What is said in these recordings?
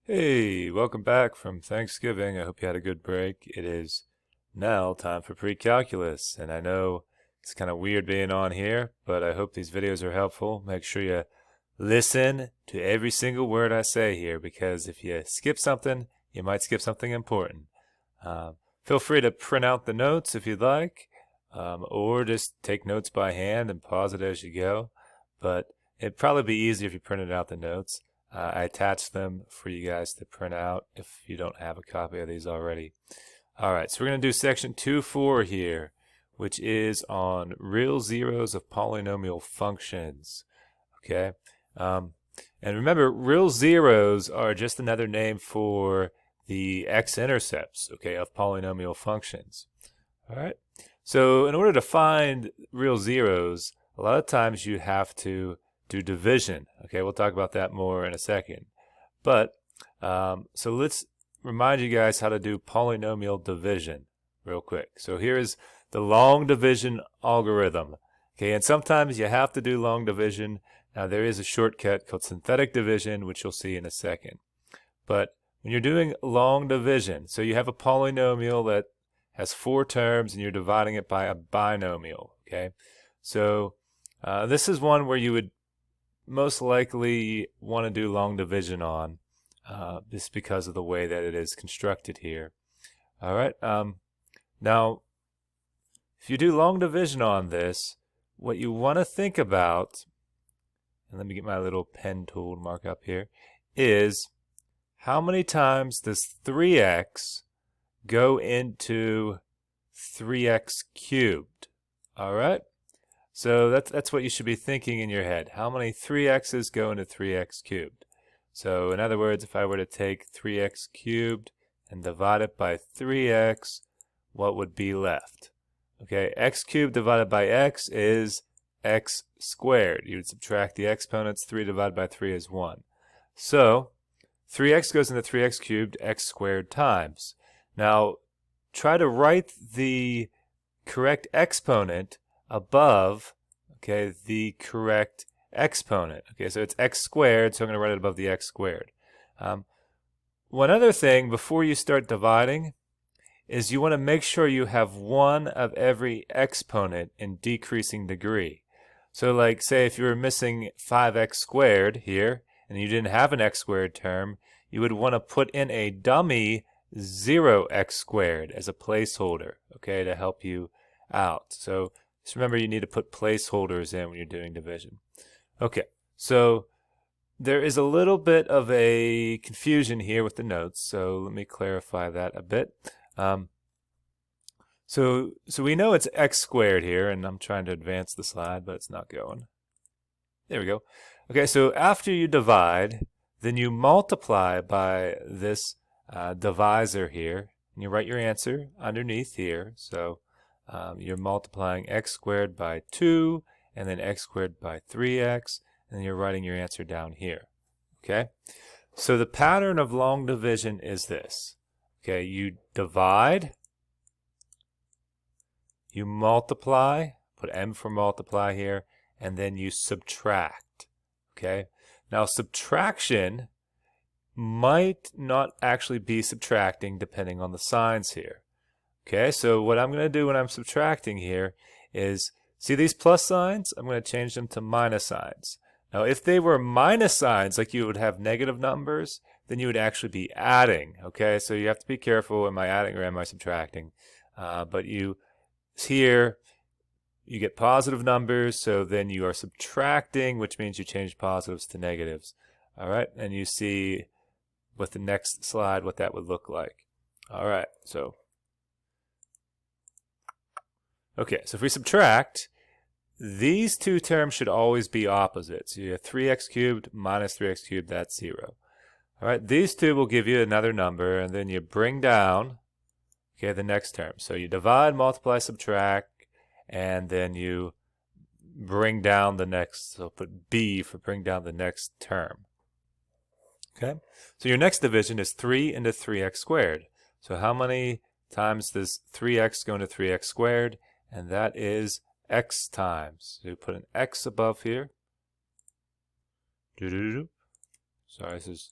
Hey, welcome back from Thanksgiving. I hope you had a good break. It is now time for pre-calculus, and I know it's kind of weird being on here, but I hope these videos are helpful. Make sure you listen to every single word I say here, because if you skip something, you might skip something important. Feel free to print out the notes if you'd like, or just take notes by hand and pause it as you go, but it'd probably be easier if you printed out the notes. I attached them for you guys to print out if you don't have a copy of these already. All right, so we're going to do section 2.4 here, which is on real zeros of polynomial functions. Okay, and remember, real zeros are just another name for the x-intercepts, okay, of polynomial functions. All right, so in order to find real zeros, a lot of times you have to do division. Okay, we'll talk about that more in a second. But so let's remind you guys how to do polynomial division real quick. So here is the long division algorithm. Okay, and sometimes you have to do long division. Now there is a shortcut called synthetic division, which you'll see in a second. But when you're doing long division, so you have a polynomial that has 4 terms and you're dividing it by a binomial. Okay, so this is one where you would most likely want to do long division on, just because of the way that it is constructed here. All right. Now, if you do long division on this, what you want to think about, and let me get my little pen tool to mark up here, is how many times does 3x go into 3x cubed? All right. So that's what you should be thinking in your head. How many 3x's go into 3x cubed? So in other words, if I were to take 3x cubed and divide it by 3x, what would be left? Okay, x cubed divided by x is x squared. You would subtract the exponents. 3 divided by 3 is 1. So 3x goes into 3x cubed, x squared times. Now try to write the correct exponent above, okay, the correct exponent. Okay, so it's x squared, so I'm going to write it above the x squared. One other thing before you start dividing is you want to make sure you have one of every exponent in decreasing degree. So like say if you were missing 5x squared here and you didn't have an x squared term, you would want to put in a dummy 0x squared as a placeholder, okay, to help you out. So just remember you need to put placeholders in when you're doing division. Okay, so there is a little bit of a confusion here with the notes, so let me clarify that a bit. So we know it's x squared here, and I'm trying to advance the slide, but it's not going. There we go. Okay, so after you divide, then you multiply by this divisor here, and you write your answer underneath here. So you're multiplying x squared by 2, and then x squared by 3x, and then you're writing your answer down here. Okay? So the pattern of long division is this. Okay, you divide, you multiply, put m for multiply here, and then you subtract. Okay? Now subtraction might not actually be subtracting depending on the signs here. Okay, so what I'm going to do when I'm subtracting here is, see these plus signs? I'm going to change them to minus signs. Now, if they were minus signs, like you would have negative numbers, then you would actually be adding. Okay, so you have to be careful, am I adding or am I subtracting? But here, you get positive numbers, so then you are subtracting, which means you change positives to negatives. All right, and you see with the next slide what that would look like. All right, so okay, so if we subtract, these two terms should always be opposites. So you have 3x cubed minus 3x cubed, that's 0. All right, these two will give you another number, and then you bring down, okay, the next term. So you divide, multiply, subtract, and then you bring down the next, so put b for bring down the next term. Okay, so your next division is 3 into 3x squared. So how many times does 3x go into 3x squared? And that is x times. So you put an x above here. Sorry, this is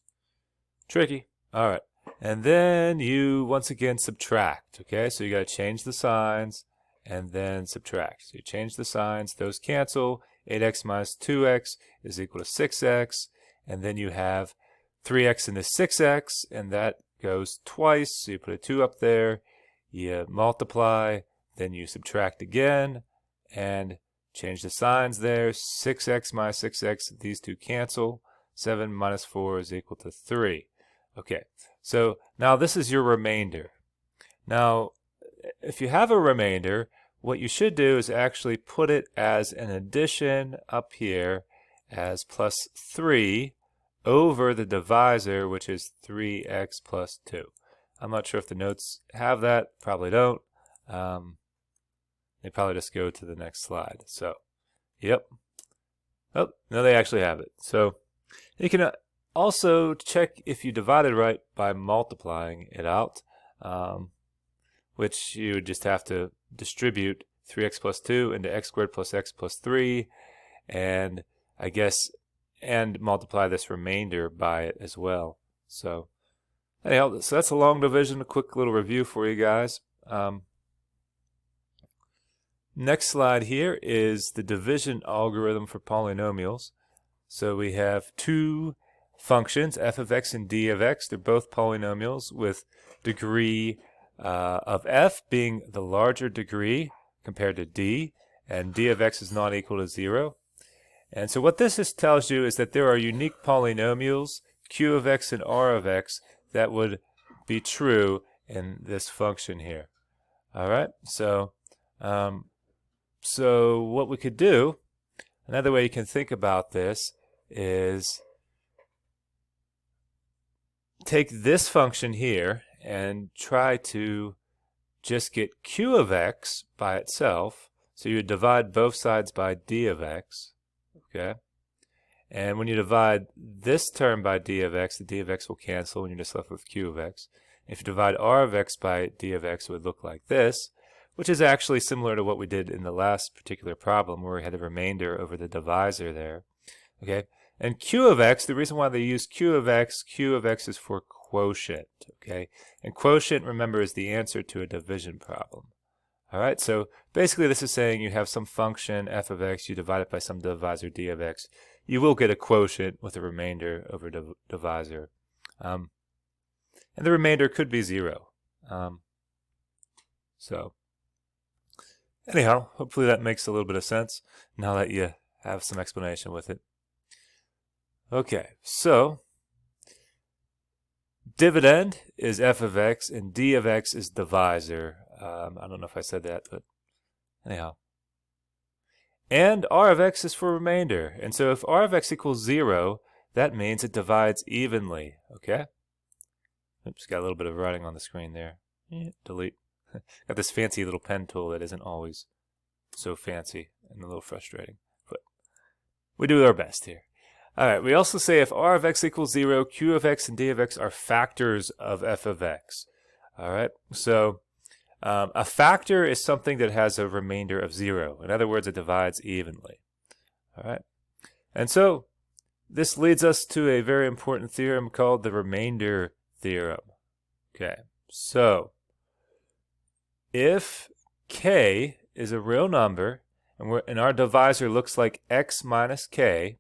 Tricky. All right. And then you once again subtract. Okay, so you got to change the signs and then subtract. So you change the signs, those cancel. 8x minus 2x is equal to 6x. And then you have 3x into 6x, and that goes twice. So you put a 2 up there, you multiply, then you subtract again, and change the signs there. 6x minus 6x, these two cancel. 7 minus 4 is equal to 3. Okay, so now this is your remainder. Now, if you have a remainder, what you should do is actually put it as an addition up here as plus 3 over the divisor, which is 3x plus 2. I'm not sure if the notes have that. Probably don't. They probably just go to the next slide. So, yep. Oh, no, they actually have it. So, you can also check if you divided right by multiplying it out, which you would just have to distribute 3x plus 2 into x squared plus x plus 3, and I guess, and multiply this remainder by it as well. So anyhow, so that's a long division, a quick little review for you guys. Next slide here is the division algorithm for polynomials. So we have two functions, f of x and d of x. They're both polynomials with degree of f being the larger degree compared to d, and d of x is not equal to 0. And so what this tells you is that there are unique polynomials, q of x and r of x, that would be true in this function here. All right, so what we could do, another way you can think about this is take this function here and try to just get q of x by itself. So you divide both sides by d of x, okay? And when you divide this term by d of x, the d of x will cancel and you're just left with q of x. If you divide r of x by d of x, it would look like this, which is actually similar to what we did in the last particular problem where we had a remainder over the divisor there, okay? And q of x, the reason why they use q of x is for quotient, okay? And quotient, remember, is the answer to a division problem. All right, so basically this is saying you have some function f of x, you divide it by some divisor d of x, you will get a quotient with a remainder over divisor. And the remainder could be 0. So anyhow, hopefully that makes a little bit of sense now that you have some explanation with it. Okay, so dividend is f of x and d of x is divisor. I don't know if I said that, but anyhow. And r of x is for remainder. And so if r of x equals 0, that means it divides evenly, okay? Oops, got a little bit of writing on the screen there. Delete. Got this fancy little pen tool that isn't always so fancy and a little frustrating. But we do our best here. All right, we also say if r of x equals 0, q of x and d of x are factors of f of x. All right, so a factor is something that has a remainder of 0. In other words, it divides evenly. All right, and so this leads us to a very important theorem called the remainder theorem. Okay, so if k is a real number and our divisor looks like x minus k,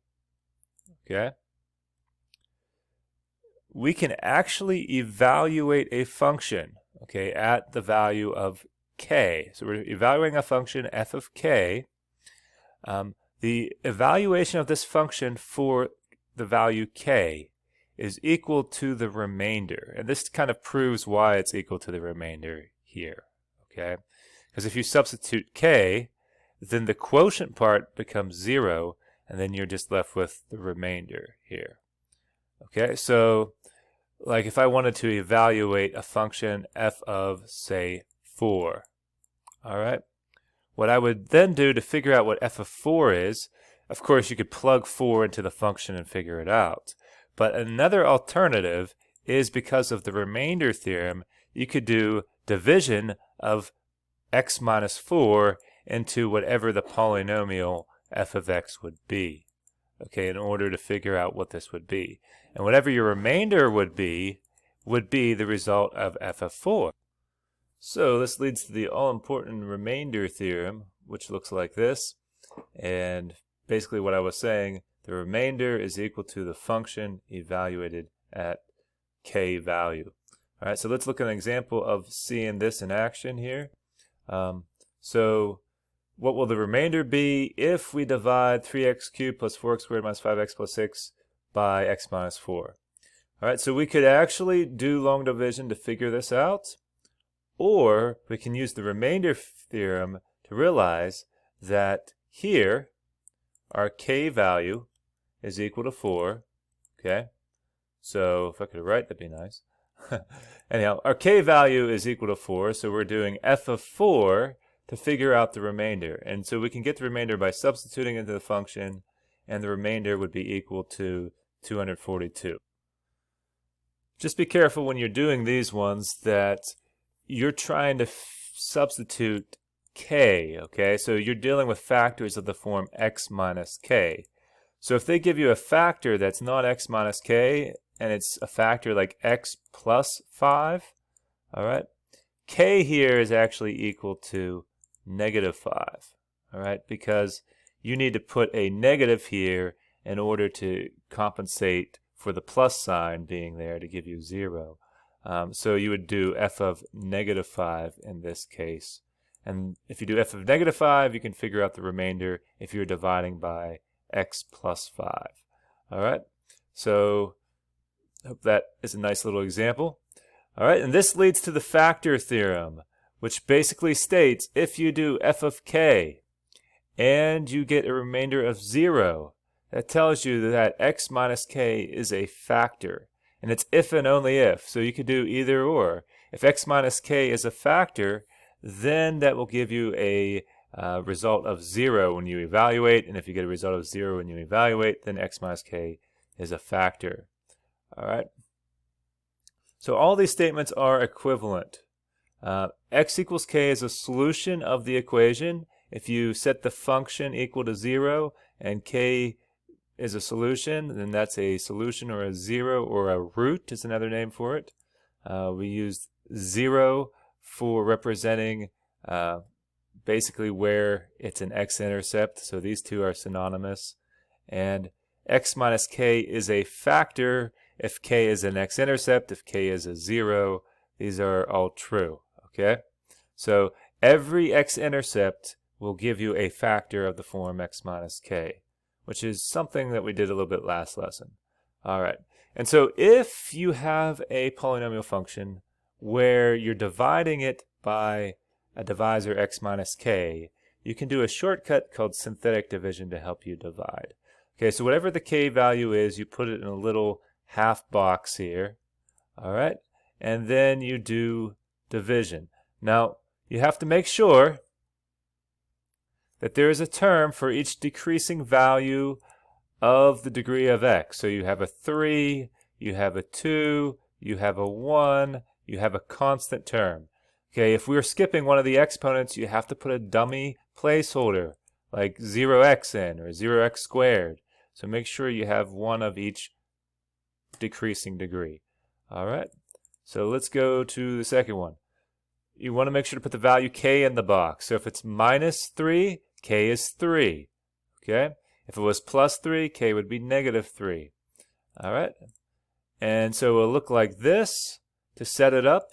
okay, we can actually evaluate a function, okay, at the value of k. So we're evaluating a function f of k. The evaluation of this function for the value k is equal to the remainder. And this kind of proves why it's equal to the remainder here, okay? Because if you substitute k, then the quotient part becomes 0, and then you're just left with the remainder here. Okay, so like if I wanted to evaluate a function f of, say, 4, all right? What I would then do to figure out what f of 4 is, of course you could plug 4 into the function and figure it out. But another alternative is, because of the remainder theorem, you could do division of x minus 4 into whatever the polynomial f of x would be. okay, in order to figure out what this would be. And whatever your remainder would be the result of f of 4. So this leads to the all-important remainder theorem, which looks like this. And basically what I was saying, the remainder is equal to the function evaluated at k value. All right, so let's look at an example of seeing this in action here. So what will the remainder be if we divide 3x cubed plus 4x squared minus 5x plus 6 by x minus 4? All right, so we could actually do long division to figure this out, or we can use the remainder theorem to realize that here our k value is equal to 4, okay? So if I could write, that'd be nice. Anyhow, our k value is equal to 4, so we're doing f of 4 to figure out the remainder. And so we can get the remainder by substituting into the function, and the remainder would be equal to 242. Just be careful when you're doing these ones that you're trying to substitute k, okay? So you're dealing with factors of the form x minus k. So if they give you a factor that's not x minus k, and it's a factor like x plus 5, all right, k here is actually equal to negative 5, all right, because you need to put a negative here in order to compensate for the plus sign being there to give you 0. So you would do f of negative 5 in this case. And if you do f of negative 5, you can figure out the remainder if you're dividing by x plus 5. All right, so hope that is a nice little example. All right, and this leads to the factor theorem, which basically states if you do f of k and you get a remainder of 0, that tells you that x minus k is a factor. And it's if and only if, so you could do either or. If x minus k is a factor, then that will give you a result of 0 when you evaluate, and if you get a result of 0 when you evaluate, then x minus k is a factor. All right. So all these statements are equivalent. X equals k is a solution of the equation. If you set the function equal to 0 and k is a solution, then that's a solution, or a 0, or a root is another name for it. We used 0 for representing basically where it's an x-intercept, so these two are synonymous. And x minus k is a factor if k is an x-intercept, if k is a 0. These are all true, okay? So every x-intercept will give you a factor of the form x minus k, which is something that we did a little bit last lesson. All right, and so if you have a polynomial function where you're dividing it by a divisor x minus k, you can do a shortcut called synthetic division to help you divide. Okay, so whatever the k value is, you put it in a little half box here, all right, and then you do division. Now, you have to make sure that there is a term for each decreasing value of the degree of x. So you have a 3, you have a 2, you have a 1, you have a constant term. Okay, if we're skipping one of the exponents, you have to put a dummy placeholder like 0x in, or 0x squared. So make sure you have one of each decreasing degree. All right, so let's go to the second one. You want to make sure to put the value k in the box. So if it's minus 3, k is 3. Okay, if it was plus 3, k would be negative 3. All right, and so it'll look like this to set it up.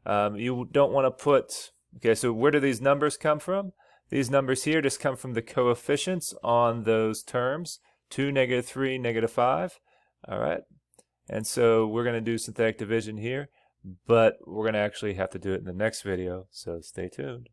You don't want to put, okay, so where do these numbers come from? These numbers here just come from the coefficients on those terms, 2, negative 3, negative 5. All right, and so we're going to do synthetic division here, but we're going to actually have to do it in the next video, so stay tuned.